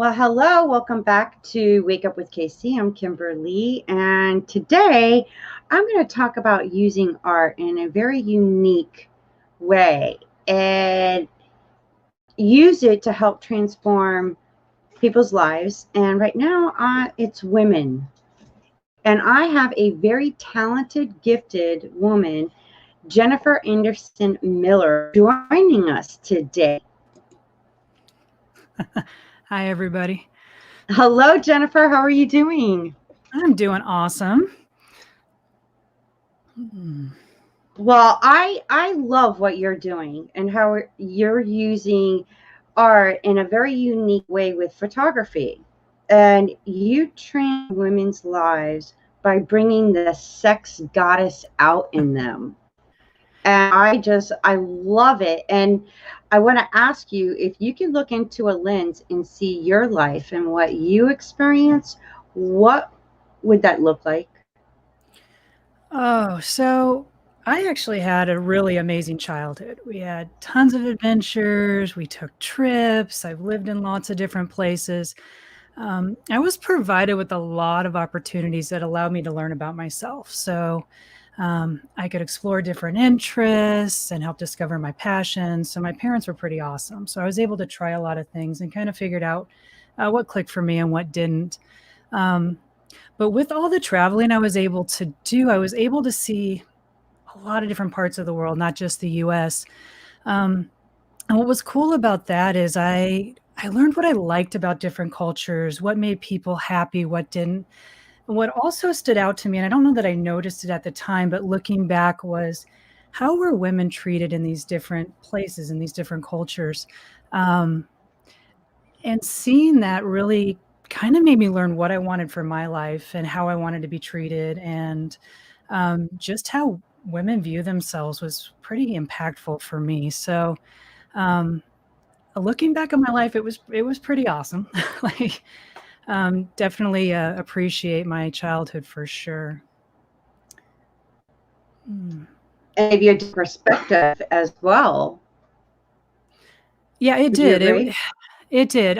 Well, hello, welcome back to Wake Up with KC. I'm Kimberly, and today I'm going to talk about using art in a very unique way and use it to help transform people's lives. And right now, it's women. And I have a very talented, gifted woman, Jennifer Anderson Miller, joining us today. Hi, everybody. Hello, Jennifer. How are you doing? I'm doing awesome. Well, I love what you're doing and how you're using art in a very unique way with photography. And you train women's lives by bringing the sex goddess out in them. And I love it. And I want to ask you if you could look into a lens and see your life and what you experience, what would that look like? Oh, so I actually had a really amazing childhood. We had tons of adventures. We took trips. I've lived in lots of different places. I was provided with a lot of opportunities that allowed me to learn about myself. So I could explore different interests and help discover my passions. So my parents were pretty awesome. So I was able to try a lot of things and kind of figured out what clicked for me and what didn't. But with all the traveling I was able to do, I was able to see a lot of different parts of the world, not just the US. And what was cool about that is I learned what I liked about different cultures, what made people happy, what didn't. And what also stood out to me, and I don't know that I noticed it at the time, but looking back was how were women treated in these different places, in these different cultures? Um, and seeing that really kind of made me learn what I wanted for my life and how I wanted to be treated, and just how women view themselves was pretty impactful for me. So um, looking back on my life, it was pretty awesome. like definitely appreciate my childhood for sure. Mm. And give you a different perspective as well. Yeah, it Would you did. agree? It did.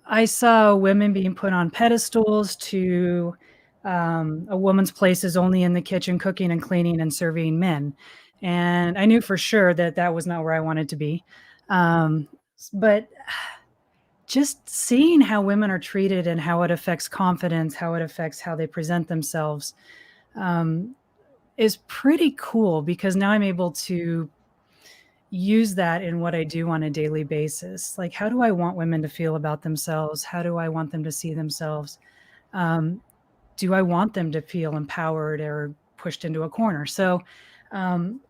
I saw women being put on pedestals to a woman's place is only in the kitchen cooking and cleaning and serving men. And I knew for sure that that was not where I wanted to be. But just seeing how women are treated and how it affects confidence, how it affects how they present themselves, um, is pretty cool because now I'm able to use that in what I do on a daily basis. Like, how do I want women to feel about themselves? How do I want them to see themselves? Um, do I want them to feel empowered or pushed into a corner? So,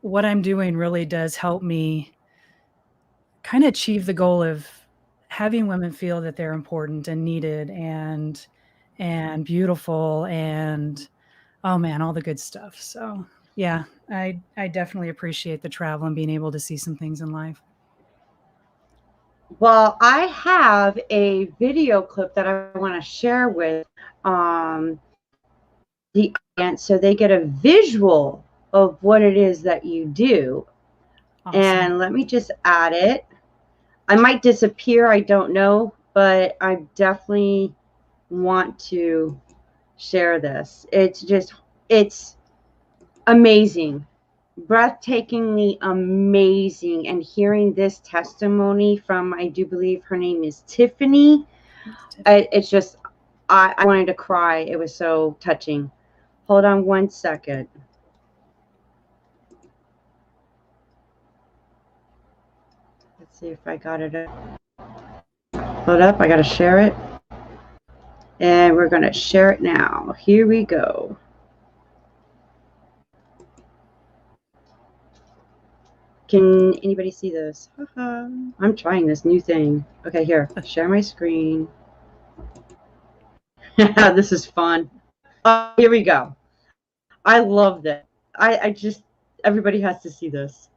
what I'm doing really does help me kind of achieve the goal of having women feel that they're important and needed and beautiful and oh man, all the good stuff. So yeah, I definitely appreciate the travel and being able to see some things in life. Well, I have a video clip that I want to share with um, the audience so they get a visual of what it is that you do. Awesome. And let me just add it. I might disappear, I don't know, but I'm definitely want to share this. It's amazing, breathtakingly amazing. And hearing this testimony from, I do believe her name is Tiffany, it's just, I wanted to cry. It was so touching. Hold on one second. Let's see if I got it up. Hold up, I gotta share it. And we're gonna share it now. Here we go. Can anybody see this? I'm trying this new thing. Okay, here, share my screen. This is fun. Here we go. I love that. I just, everybody has to see this.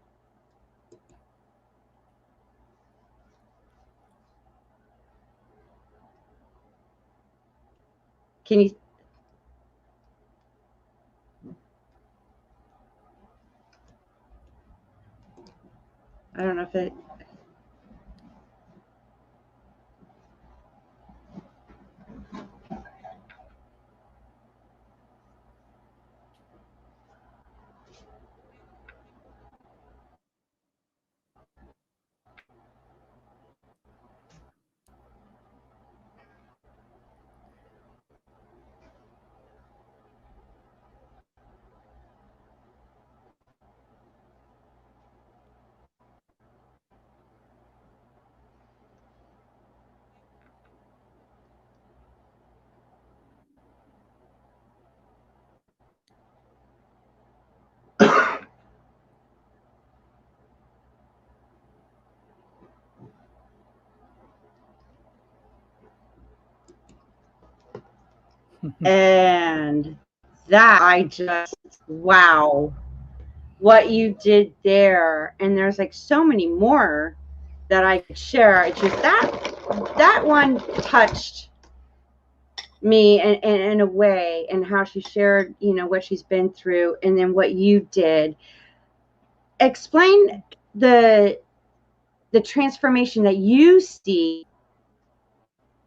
Can you? I don't know if it. And that, I just, wow, what you did there. And there's like so many more that I could share. It's just that one touched me in a way, and how she shared, what she's been through, and then what you did. Explain the transformation that you see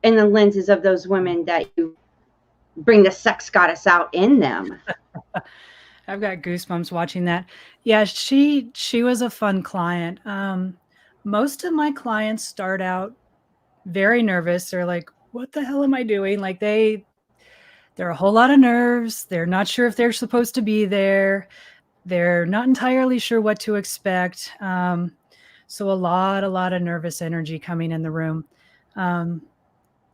in the lenses of those women that you bring the sex goddess out in them. I've got goosebumps watching that. Yeah, she was a fun client. Most of my clients start out very nervous. They're like, what the hell am I doing? Like they're a whole lot of nerves. They're not sure if they're supposed to be there. They're not entirely sure what to expect. So a lot of nervous energy coming in the room.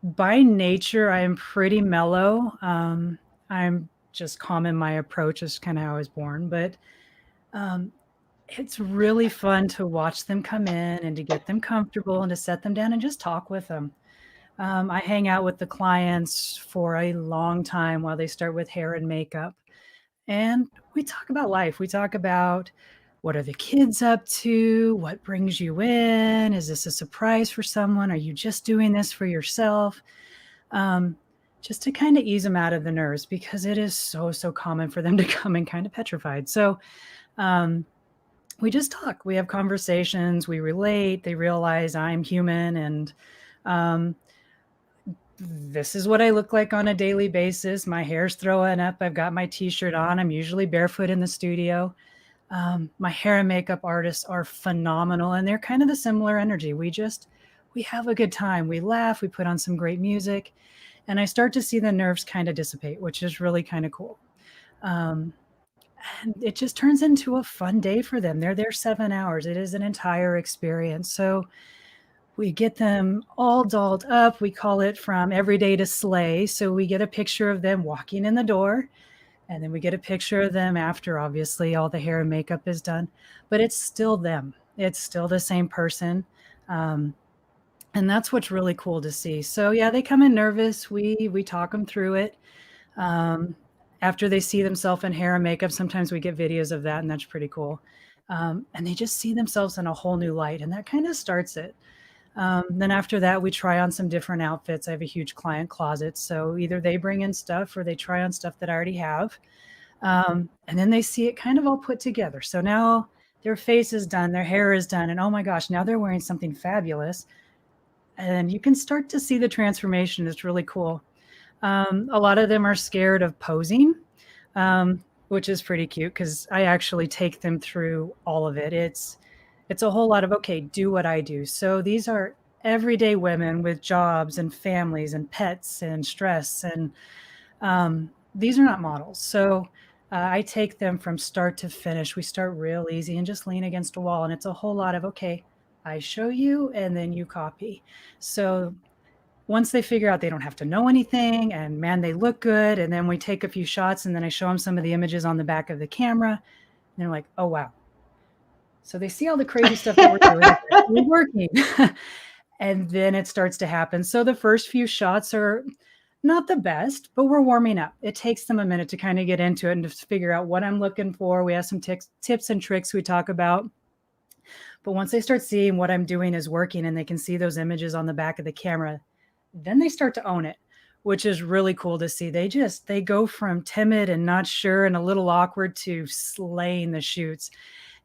By nature, I am pretty mellow. I'm just calm in my approach. Is kind of how I was born. But it's really fun to watch them come in and to get them comfortable and to set them down and just talk with them. I hang out with the clients for a long time while they start with hair and makeup. And we talk about life. We talk about, what are the kids up to? What brings you in? Is this a surprise for someone? Are you just doing this for yourself? Just to kind of ease them out of the nerves, because it is so common for them to come in kind of petrified. So we just talk. We have conversations. We relate. They realize I'm human, and this is what I look like on a daily basis. My hair's throwing up. I've got my t-shirt on. I'm usually barefoot in the studio. My hair and makeup artists are phenomenal, and they're kind of the similar energy. We have a good time. We laugh. We put on some great music, and I start to see the nerves kind of dissipate, which is really kind of cool. And it just turns into a fun day for them. They're there 7 hours. It is an entire experience. So we get them all dolled up. We call it from every day to slay. So we get a picture of them walking in the door, and then we get a picture of them after, obviously, all the hair and makeup is done. But it's still them. It's still the same person. And that's what's really cool to see. So yeah, they come in nervous. We talk them through it. After they see themselves in hair and makeup, sometimes we get videos of that, and that's pretty cool. And they just see themselves in a whole new light, and that kind of starts it. Then after that, we try on some different outfits. I have a huge client closet, so either they bring in stuff or they try on stuff that I already have. And then they see it kind of all put together. So now their face is done, their hair is done, and oh my gosh, now they're wearing something fabulous. And you can start to see the transformation. It's really cool. A lot of them are scared of posing, which is pretty cute because I actually take them through all of it. It's a whole lot of, okay, do what I do. So these are everyday women with jobs and families and pets and stress, and these are not models. So I take them from start to finish. We start real easy and just lean against a wall, and it's a whole lot of, okay, I show you and then you copy. So once they figure out they don't have to know anything, and man, they look good, and then we take a few shots, and then I show them some of the images on the back of the camera, and they're like, oh wow. So they see all the crazy stuff that we're doing, it's actually working. And then it starts to happen. So the first few shots are not the best, but we're warming up. It takes them a minute to kind of get into it and to figure out what I'm looking for. We have some tips and tricks we talk about. But once they start seeing what I'm doing is working and they can see those images on the back of the camera, then they start to own it, which is really cool to see. They go from timid and not sure and a little awkward to slaying the shoots.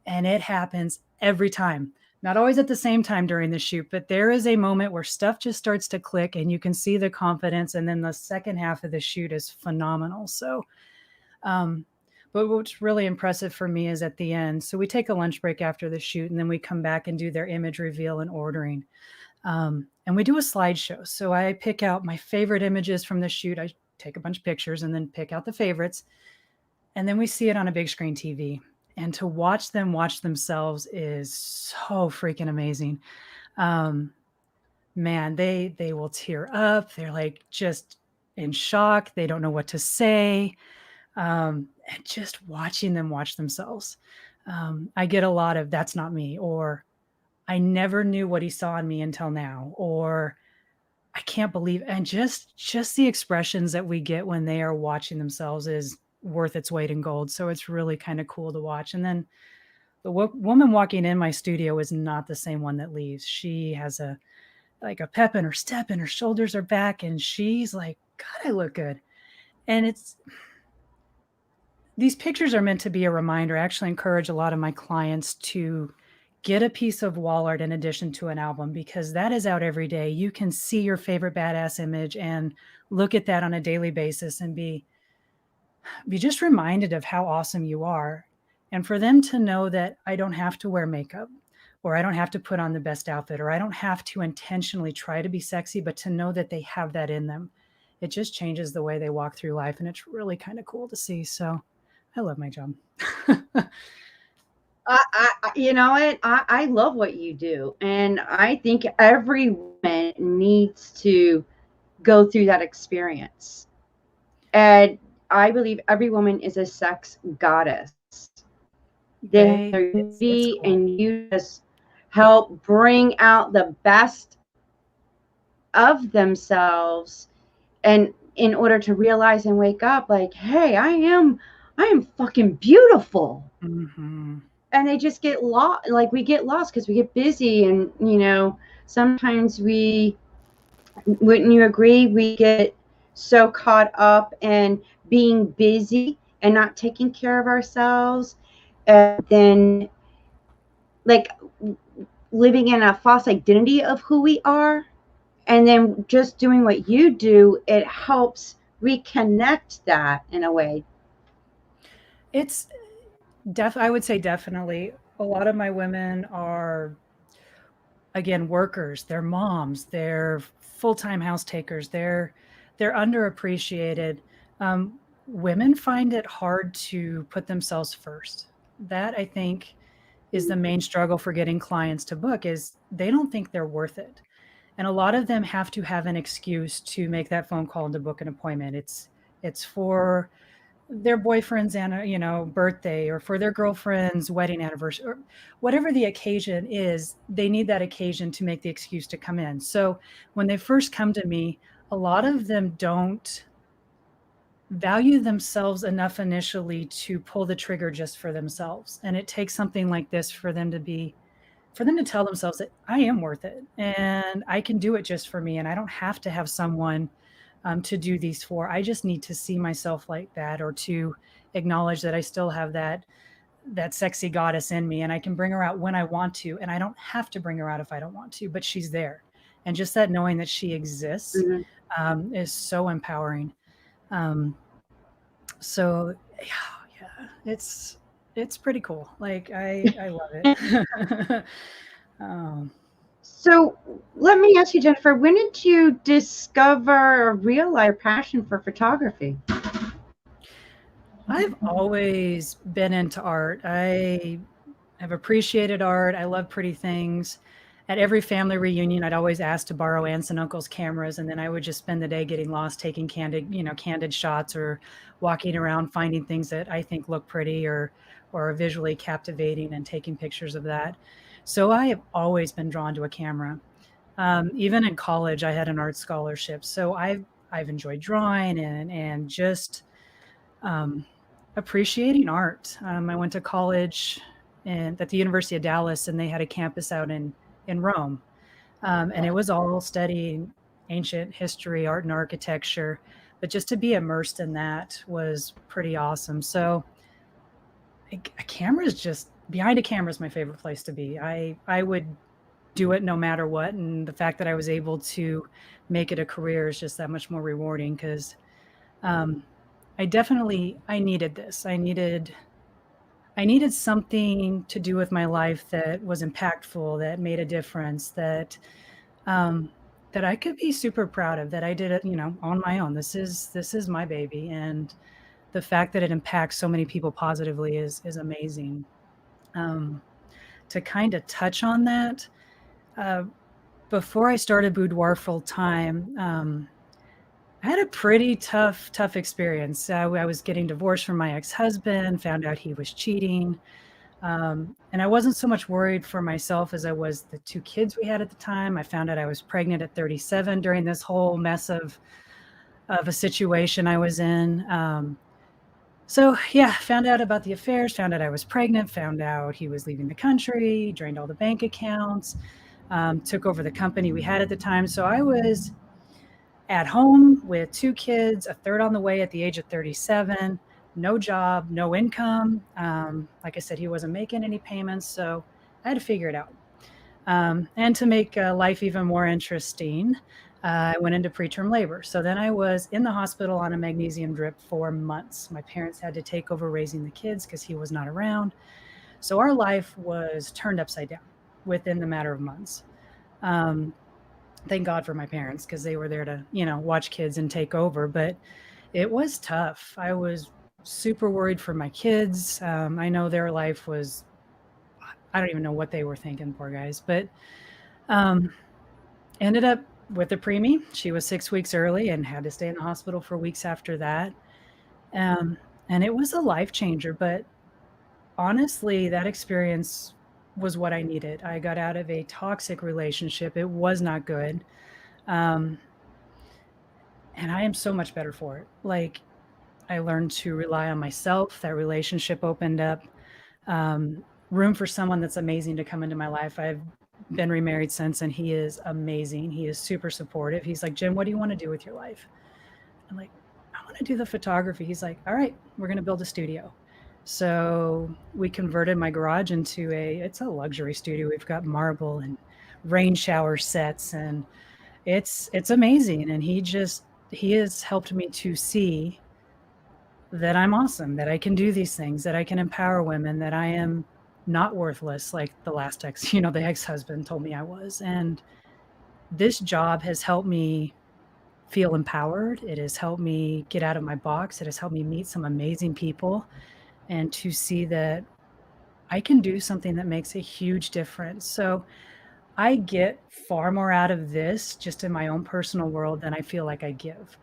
And it happens every time. Not always at the same time during the shoot, but there is a moment where stuff just starts to click and you can see the confidence. And then the second half of the shoot is phenomenal. So, but what's really impressive for me is at the end. So we take a lunch break after the shoot and then we come back and do their image reveal and ordering. And we do a slideshow. So I pick out my favorite images from the shoot. I take a bunch of pictures and then pick out the favorites. And then we see it on a big screen TV. And to watch them watch themselves is so freaking amazing. Man, they will tear up. They're like just in shock. They don't know what to say. And just watching them watch themselves. I get a lot of that's not me, or I never knew what he saw in me until now, or I can't believe, and just the expressions that we get when they are watching themselves is worth its weight in gold. So it's really kind of cool to watch. And then the woman walking in my studio is not the same one that leaves. She has a pep in her step and her shoulders are back and she's like, God, I look good. And these pictures are meant to be a reminder. I actually encourage a lot of my clients to get a piece of wall art in addition to an album, because that is out every day. You can see your favorite badass image and look at that on a daily basis and be just reminded of how awesome you are. And for them to know that I don't have to wear makeup, or I don't have to put on the best outfit, or I don't have to intentionally try to be sexy, but to know that they have that in them. It just changes the way they walk through life. And it's really kind of cool to see. So I love my job. You know what? I love what you do. And I think every woman needs to go through that experience. And I believe every woman is a sex goddess. They're beauty, cool. And you just help bring out the best of themselves, and in order to realize and wake up like, hey, I am fucking beautiful. Mm-hmm. And they just get lost. Like we get lost because we get busy, and sometimes wouldn't you agree, we get so caught up in being busy and not taking care of ourselves, and then like living in a false identity of who we are. And then just doing what you do, it helps reconnect that in a way. It's I would say definitely a lot of my women are, again, workers, they're moms, they're full-time house takers, they're underappreciated. Women find it hard to put themselves first. That, I think, is the main struggle for getting clients to book, is they don't think they're worth it. And a lot of them have to have an excuse to make that phone call and to book an appointment. It's for their boyfriend's birthday, or for their girlfriend's wedding anniversary, or whatever the occasion is. They need that occasion to make the excuse to come in. So when they first come to me, a lot of them don't value themselves enough initially to pull the trigger just for themselves. And it takes something like this for them to tell themselves that I am worth it and I can do it just for me. And I don't have to have someone to do these for. I just need to see myself like that, or to acknowledge that I still have that sexy goddess in me, and I can bring her out when I want to, and I don't have to bring her out if I don't want to, but she's there. and just that knowing that she exists Mhm. is so empowering. Um, so yeah, it's pretty cool. Like I love it. um, So let me ask you, Jennifer, when did you discover or realize your passion for photography? I've always been into art. I have appreciated art. I love pretty things. At every family reunion, I'd always ask to borrow aunts and uncles' cameras, and then I would just spend the day getting lost, taking candid shots, or walking around finding things that I think look pretty or are visually captivating and taking pictures of that. So I have always been drawn to a camera. Even in college, I had an art scholarship, so I've enjoyed drawing and just um, appreciating art. I went to college and at the University of Dallas, and they had a campus out in Rome, and it was all studying ancient history, art, and architecture. But just to be immersed in that was pretty awesome. So a camera is just behind a camera is my favorite place to be. I would do it no matter what, and the fact that I was able to make it a career is just that much more rewarding because um, I needed this. I needed something to do with my life that was impactful, that made a difference, um, that I could be super proud of. That I did it, on my own. This is my baby, and the fact that it impacts so many people positively is amazing. Um, to kind of touch on that, uh, before I started Boudoir full time, I had a pretty tough experience. I was getting divorced from my ex-husband, found out he was cheating. And I wasn't so much worried for myself as I was the two kids we had at the time. I found out I was pregnant at 37 during this whole mess of a situation I was in. So yeah, found out about the affairs, found out I was pregnant, found out he was leaving the country, drained all the bank accounts, took over the company we had at the time. So I was at home with two kids, a third on the way at the age of 37, no job, no income. Like I said, he wasn't making any payments, so I had to figure it out. And to make life even more interesting, I went into preterm labor. So then I was in the hospital on a magnesium drip for months. My parents had to take over raising the kids because he was not around. So our life was turned upside down within the matter of months. Um, thank God for my parents because they were there to, watch kids and take over. But it was tough. I was super worried for my kids. I know their life was, I don't even know what they were thinking, poor guys. But um, ended up with a preemie. She was 6 weeks early and had to stay in the hospital for weeks after that. Um, and it was a life changer. But honestly, that experience was what I needed. I got out of a toxic relationship. It was not good. Um, and I am so much better for it. Like, I learned to rely on myself. That relationship opened up um, room for someone that's amazing to come into my life. I've been remarried since, and he is amazing. He is super supportive. He's like, Jen, what do you want to do with your life? I'm like, I want to do the photography. He's like, all right, we're going to build a studio. So we converted my garage into it's a luxury studio. We've got marble and rain shower sets, and it's amazing. And he has helped me to see that I'm awesome, that I can do these things, that I can empower women, that I am not worthless like the last the ex-husband told me I was. And this job has helped me feel empowered. It has helped me get out of my box. It has helped me meet some amazing people and to see that I can do something that makes a huge difference. So I get far more out of this just in my own personal world than I feel like I give.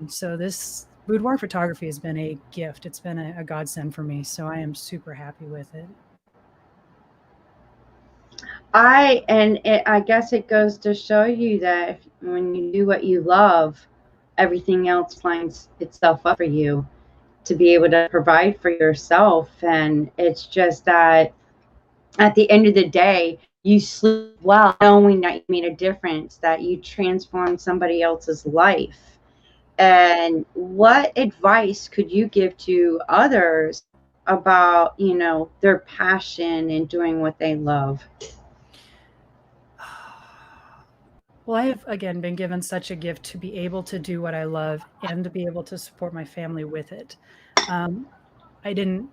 So this boudoir photography has been a gift. It's been a godsend for me. So I am super happy with it. I guess it goes to show you that when you do what you love, everything else lines itself up for you to be able to provide for yourself. And it's just that at the end of the day, you sleep well knowing that you made a difference, that you transformed somebody else's life. And what advice could you give to others about, their passion and doing what they love? Well, I have again been given such a gift to be able to do what I love and to be able to support my family with it. Um, I didn't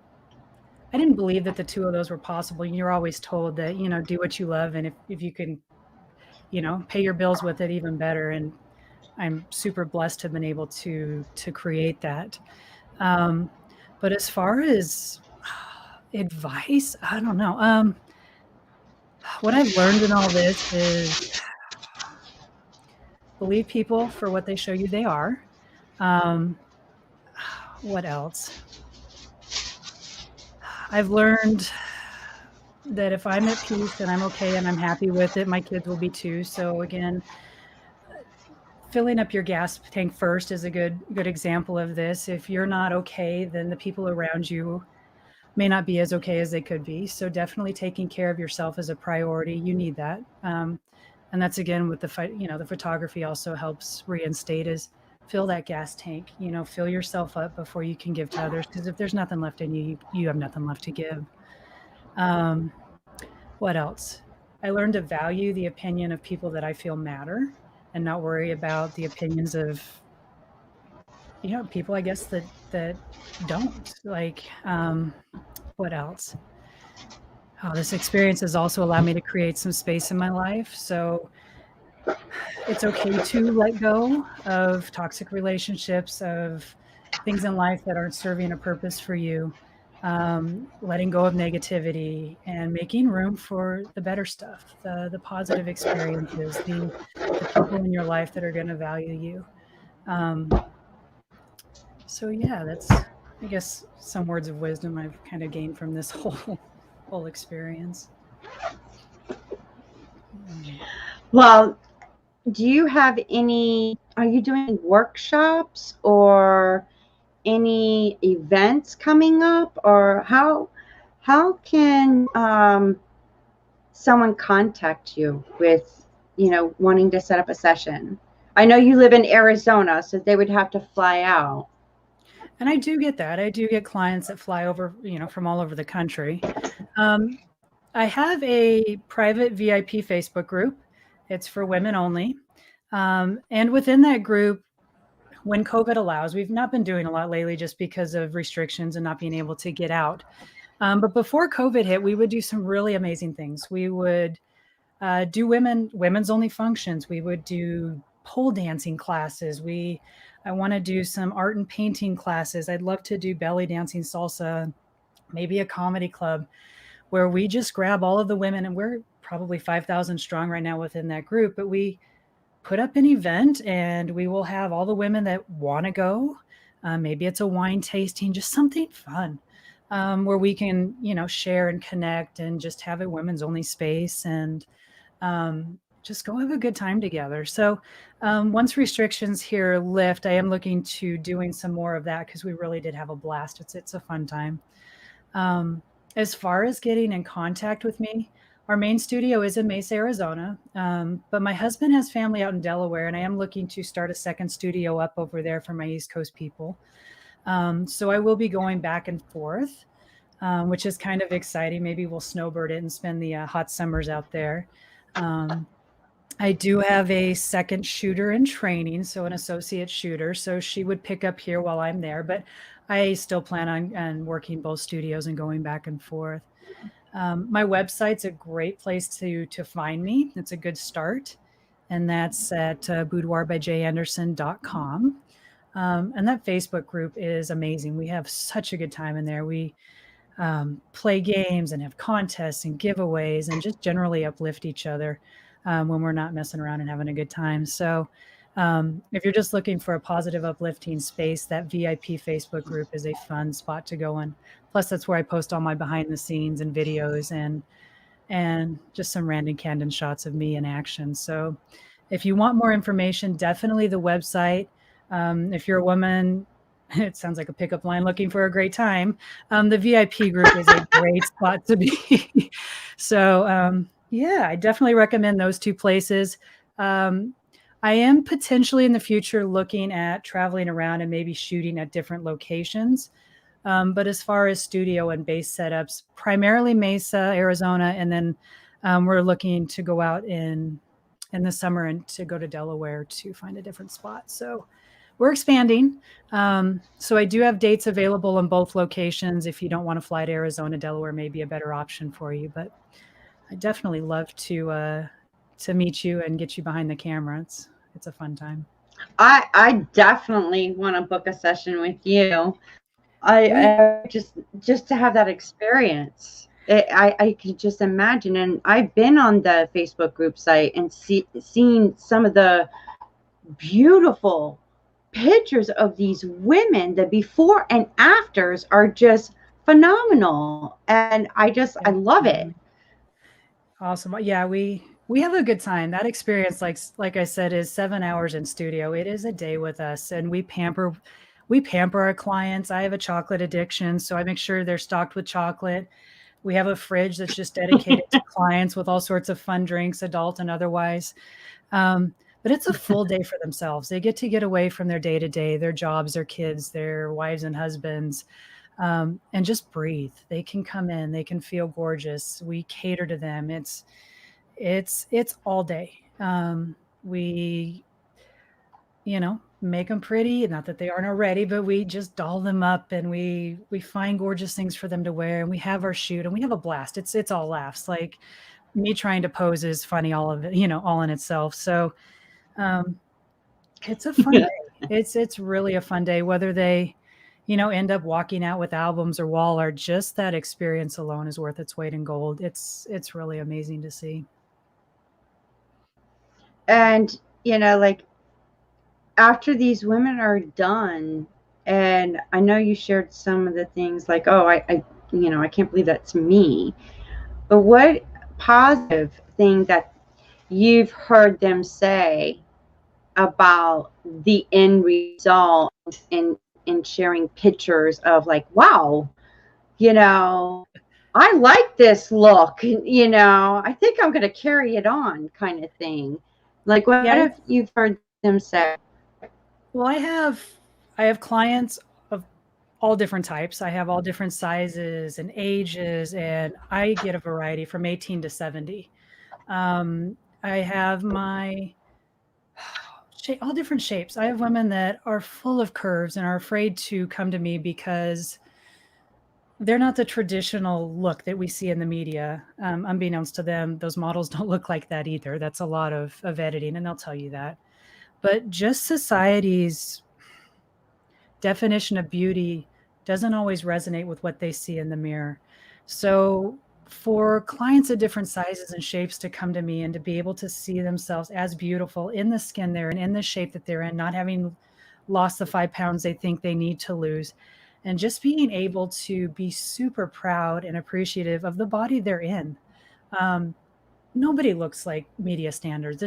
I didn't believe that the two of those were possible. You're always told that, do what you love, and if you can, pay your bills with it, even better. And I'm super blessed to have been able to create that. Um, but as far as advice, I don't know. What I've learned in all this is believe people for what they show you they are. Um, what else? I've learned that if I'm at peace and I'm okay and I'm happy with it, my kids will be too. So again, filling up your gas tank first is a good example of this. If you're not okay, then the people around you may not be as okay as they could be. So definitely taking care of yourself is a priority. You need that. And that's again with the photography also helps reinstate is fill that gas tank, fill yourself up before you can give to others. Because if there's nothing left in you, you have nothing left to give. Um, what else? I learned to value the opinion of people that I feel matter and not worry about the opinions of, people I guess that don't like, what else? Oh, this experience has also allowed me to create some space in my life. So it's okay to let go of toxic relationships, of things in life that aren't serving a purpose for you. Letting go of negativity and making room for the better stuff, the positive experiences, the people in your life that are going to value you. So yeah, that's I guess some words of wisdom I've kind of gained from this whole experience. Well, do you have are you doing workshops or any events coming up, or how can someone contact you with, wanting to set up a session? I know you live in Arizona, so they would have to fly out. And I do get that. I do get clients that fly over, from all over the country. Um, I have a private VIP Facebook group. It's for women only. And within that group, when COVID allows, we've not been doing a lot lately just because of restrictions and not being able to get out. But before COVID hit, we would do some really amazing things. We would do women's only functions. We would do pole dancing classes. I want to do some art and painting classes. I'd love to do belly dancing, salsa, maybe a comedy club where we just grab all of the women, and we're probably 5,000 strong right now within that group, but we put up an event and we will have all the women that want to go. Maybe it's a wine tasting, just something fun, where we can, share and connect and just have a women's only space and just go have a good time together. So once restrictions here lift, I am looking to doing some more of that because we really did have a blast. It's a fun time. As far as getting in contact with me, our main studio is in Mesa, Arizona, but my husband has family out in Delaware, and I am looking to start a second studio up over there for my East Coast people. So I will be going back and forth, which is kind of exciting. Maybe we'll snowbird it and spend the hot summers out there. I do have a second shooter in training, so an associate shooter. So she would pick up here while I'm there, but I still plan on working both studios and going back and forth. My website's a great place to find me. It's a good start. And that's at boudoirbyjanderson.com. And that Facebook group is amazing. We have such a good time in there. We play games and have contests and giveaways and just generally uplift each other when we're not messing around and having a good time. So if you're just looking for a positive, uplifting space, that VIP Facebook group is a fun spot to go in. Plus, that's where I post all my behind the scenes and videos and just some random candid shots of me in action. So if you want more information, definitely the website. If you're a woman, it sounds like a pickup line looking for a great time. The VIP group is a great spot to be. So yeah, I definitely recommend those two places. I am potentially in the future looking at traveling around and maybe shooting at different locations. But as far as studio and base setups, primarily Mesa, Arizona, and then we're looking to go out in in the summer and to go to Delaware to find a different spot. So we're expanding. So I do have dates available in both locations. If you don't want to fly to Arizona, Delaware may be a better option for you. But I definitely love to meet you and get you behind the camera. It's a fun time. I definitely want to book a session with you. I just to have that experience. I could just imagine, and I've been on the Facebook group site and seen some of the beautiful pictures of these women. The before and afters are just phenomenal, and I love it. Awesome. Yeah, we have a good time. That experience, like I said, is 7 hours in studio. It is a day with us, and we pamper our clients. I have a chocolate addiction, so I make sure they're stocked with chocolate. We have a fridge that's just dedicated to clients with all sorts of fun drinks, adult and otherwise. But it's a full day for themselves. They get away from their day to day, their jobs, their kids, their wives and husbands, and just breathe. They can come in, they can feel gorgeous. We cater to them. It's all day. We make them pretty. Not that they aren't already, but we just doll them up and we find gorgeous things for them to wear, and we have our shoot and we have a blast. It's all laughs. Like me trying to pose is funny, all of it, all in itself. So um, it's a fun day. It's really a fun day, whether they, end up walking out with albums or wall art. Just that experience alone is worth its weight in gold. It's really amazing to see. And like after these women are done, and I know you shared some of the things like, oh, I can't believe that's me. But what positive thing that you've heard them say about the end result in sharing pictures of like, wow, you know, I like this look, I think I'm going to carry it on kind of thing. Like, what Yeah. have you heard them say? Well, I have clients of all different types. I have all different sizes and ages, and I get a variety from 18 to 70. I have my all different shapes. I have women that are full of curves and are afraid to come to me because they're not the traditional look that we see in the media. Unbeknownst to them, those models don't look like that either. That's a lot of editing, and they'll tell you that. But just society's definition of beauty doesn't always resonate with what they see in the mirror. So for clients of different sizes and shapes to come to me and to be able to see themselves as beautiful in the skin they're in the shape that they're in, not having lost the 5 pounds they think they need to lose, and just being able to be super proud and appreciative of the body they're in. Um, Nobody looks like media standards.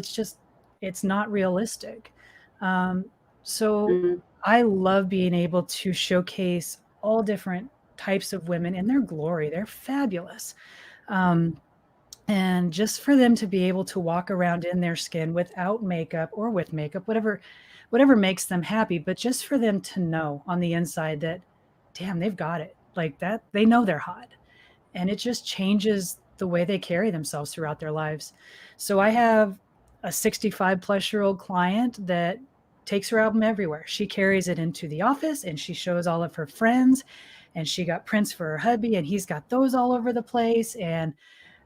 It's not realistic. Um, so Mm, I love being able to showcase all different types of women in their glory. They're fabulous. Um, and just for them to be able to walk around in their skin without makeup or with makeup, whatever makes them happy, but just for them to know on the inside that, damn, they've got it. Like that, they know they're hot. And it just changes the way they carry themselves throughout their lives. So I have a 65-plus-year-old client that takes her album everywhere. She carries it into the office and she shows all of her friends, and she got prints for her hubby and he's got those all over the place. And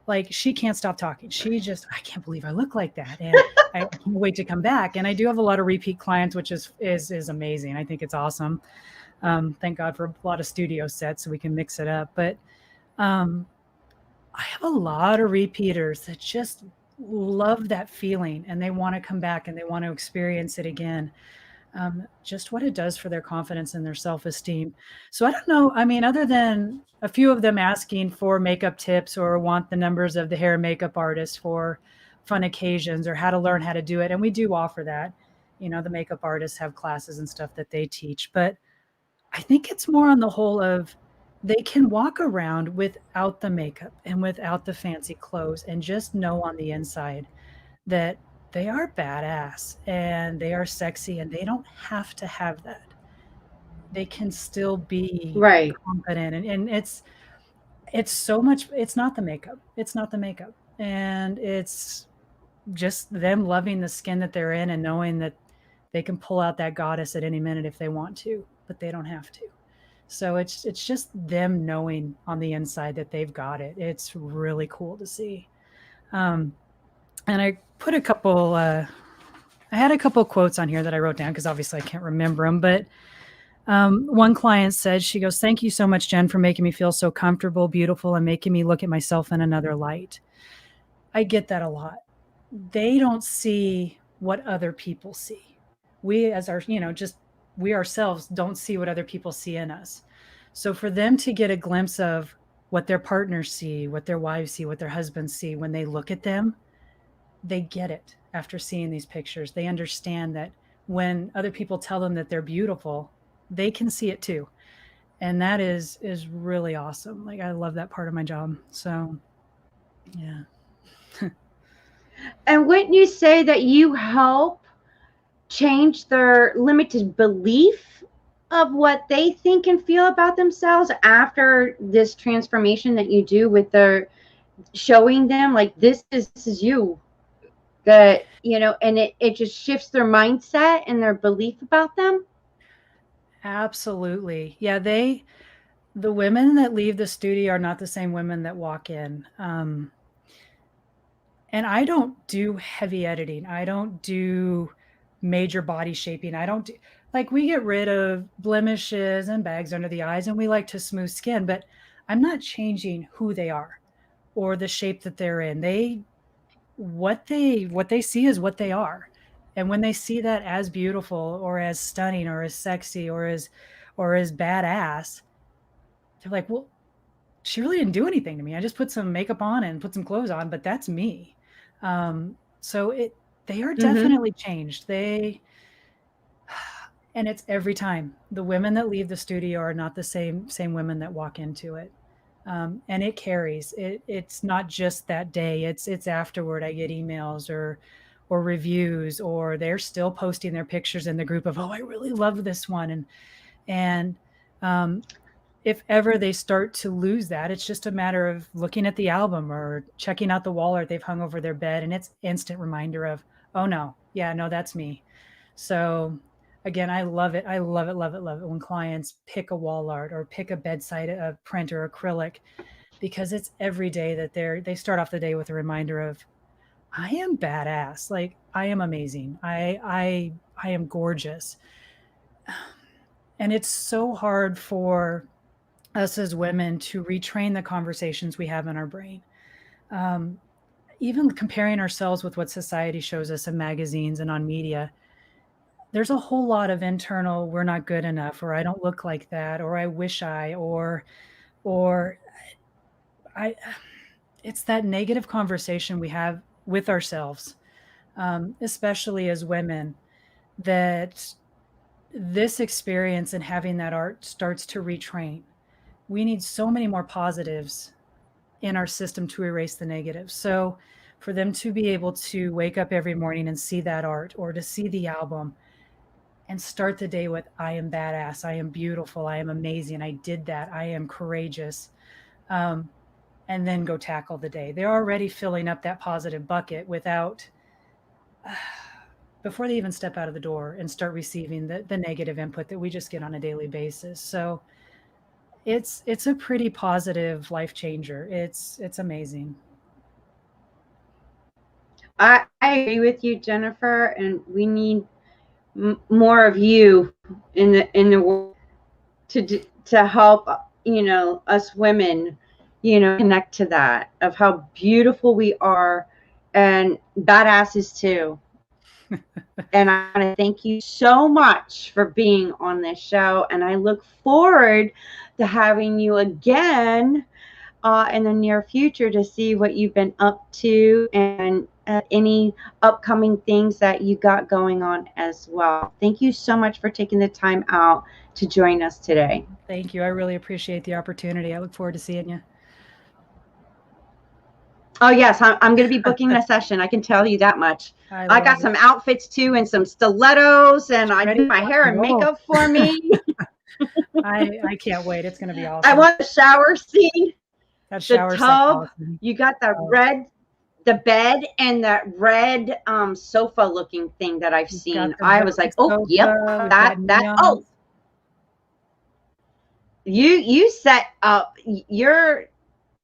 like, she can't stop talking. I can't believe I look like that. And I can't wait to come back. And I do have a lot of repeat clients, which is amazing. I think it's awesome. Thank God for a lot of studio sets so we can mix it up. But um, I have a lot of repeaters that just love that feeling and they want to come back and they want to experience it again. Just what it does for their confidence and their self-esteem. So I don't know. I mean, other than a few of them asking for makeup tips or want the numbers of the hair and makeup artist for fun occasions or how to learn how to do it. And we do offer that. The makeup artists have classes and stuff that they teach. But I think it's more on the whole of they can walk around without the makeup and without the fancy clothes and just know on the inside that they are badass and they are sexy and they don't have to have that. They can still be right. confident, and it's so much. It's not the makeup. It's not the makeup. And it's just them loving the skin that they're in and knowing that they can pull out that goddess at any minute if they want to, but they don't have to. So it's just them knowing on the inside that they've got it. It's really cool to see. Um, and I put a couple. I had a couple quotes on here that I wrote down because obviously I can't remember them. But one client said, she goes, "Thank you so much, Jen, for making me feel so comfortable, beautiful, and making me look at myself in another light." I get that a lot. They don't see what other people see. We, as our, just we ourselves don't see what other people see in us. So for them to get a glimpse of what their partners see, what their wives see, what their husbands see when they look at them, they get it after seeing these pictures. They understand that when other people tell them that they're beautiful, they can see it too. And that is really awesome. Like, I love that part of my job. So yeah. And wouldn't you say that you help change their limited belief of what they think and feel about themselves after this transformation that you do with their showing them like this is you, that and it just shifts their mindset and their belief about them? Absolutely. Yeah, the women that leave the studio are not the same women that walk in. And I don't do heavy editing. I don't do major body shaping. I don't do, like, we get rid of blemishes and bags under the eyes and we like to smooth skin, but I'm not changing who they are or the shape that they're in. What they see is what they are. And when they see that as beautiful or as stunning or as sexy or as badass, they're like, "Well, she really didn't do anything to me. I just put some makeup on and put some clothes on, but that's me." So they are definitely changed. And it's every time. The women that leave the studio are not the same women that walk into it. And it carries. It's not just that day. It's afterward. I get emails or reviews, or they're still posting their pictures in the group of, "Oh, I really love this one." And if ever they start to lose that, it's just a matter of looking at the album or checking out the wall art they've hung over their bed, and it's instant reminder of, "Oh no, yeah, no, that's me." So again, I love it. I love it, love it, love it when clients pick a wall art or pick a bedside a print or acrylic, because it's every day that they start off the day with a reminder of, "I am badass. Like, I am amazing. I am gorgeous." And it's so hard for us as women to retrain the conversations we have in our brain. Even comparing ourselves with what society shows us in magazines and on media, there's a whole lot of internal, "We're not good enough," or "I don't look like that," or "I wish or I it's that negative conversation we have with ourselves, especially as women, that this experience and having that art starts to retrain. We need so many more positives in our system to erase the negatives. So for them to be able to wake up every morning and see that art or to see the album and start the day with, "I am badass, I am beautiful, I am amazing, I did that, I am courageous," and then go tackle the day. They're already filling up that positive bucket without, before they even step out of the door and start receiving the negative input that we just get on a daily basis. So it's a pretty positive life changer. It's amazing. I agree with you, Jennifer, and we need more of you in the world to help us women connect to that, of how beautiful we are and badasses too. And I want to thank you so much for being on this show, and I look forward to having you again in the near future to see what you've been up to and any upcoming things that you got going on as well. Thank you so much for taking the time out to join us today. Thank you. I really appreciate the opportunity. I look forward to seeing you. Oh, yes, I'm going to be booking a session. I can tell you that much. I got some outfits too and some stilettos, and I do my hair and makeup for me. I can't wait. It's going to be awesome. I want a shower scene. That shower the tub. Awesome. You got that the bed and that red sofa looking thing that I've We've got seen. the I was velvet like, oh, yep, sofa, we've got that. neons. Oh, you set up your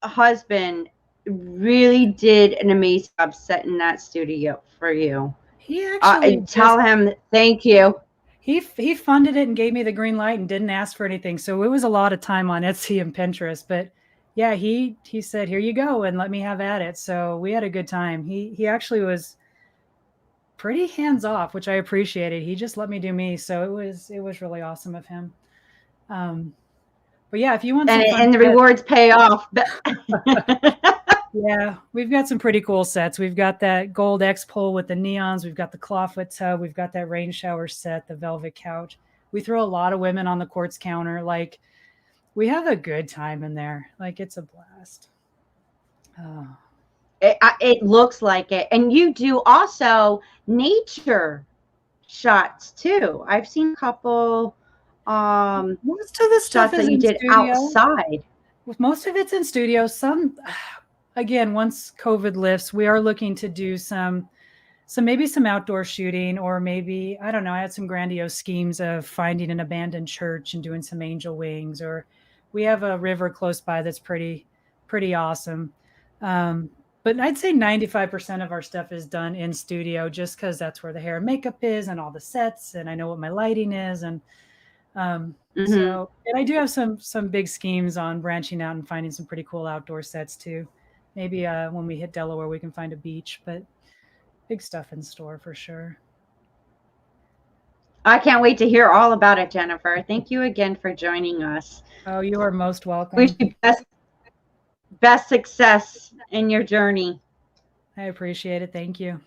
husband really did an amazing job setting that studio for you. He actually Tell him thank you. He funded it and gave me the green light and didn't ask for anything. So it was a lot of time on Etsy and Pinterest. But yeah, he said, "Here you go," and let me have at it. So we had a good time. He actually was pretty hands off, which I appreciated. He just let me do me. So it was really awesome of him. But yeah, if you want some fun And the rewards pay off. Yeah, we've got some pretty cool sets. We've got that gold X pole with the neons. We've got the clawfoot tub. We've got that rain shower set, the velvet couch. We throw a lot of women on the quartz counter. Like, we have a good time in there. Like, it's a blast. Oh. It looks like it. And you do also nature shots too. I've seen a couple most of the stuff shots that you did studio. outside. Most of it's in studio. Some, again, once COVID lifts, we are looking to do some maybe some outdoor shooting, or maybe, I don't know, I had some grandiose schemes of finding an abandoned church and doing some angel wings, or we have a river close by that's pretty awesome. But I'd say 95% of our stuff is done in studio, just because that's where the hair and makeup is and all the sets, and I know what my lighting is. And so, and I do have some big schemes on branching out and finding some pretty cool outdoor sets too. Maybe when we hit Delaware, we can find a beach, but big stuff in store for sure. I can't wait to hear all about it, Jennifer. Thank you again for joining us. Oh, you are most welcome. Wish you best success in your journey. I appreciate it. Thank you.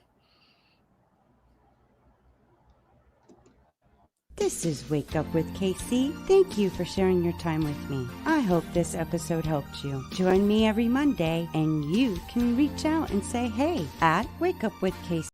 This is Wake Up with KC. Thank you for sharing your time with me. I hope this episode helped you. Join me every Monday and you can reach out and say hey at Wake Up with KC.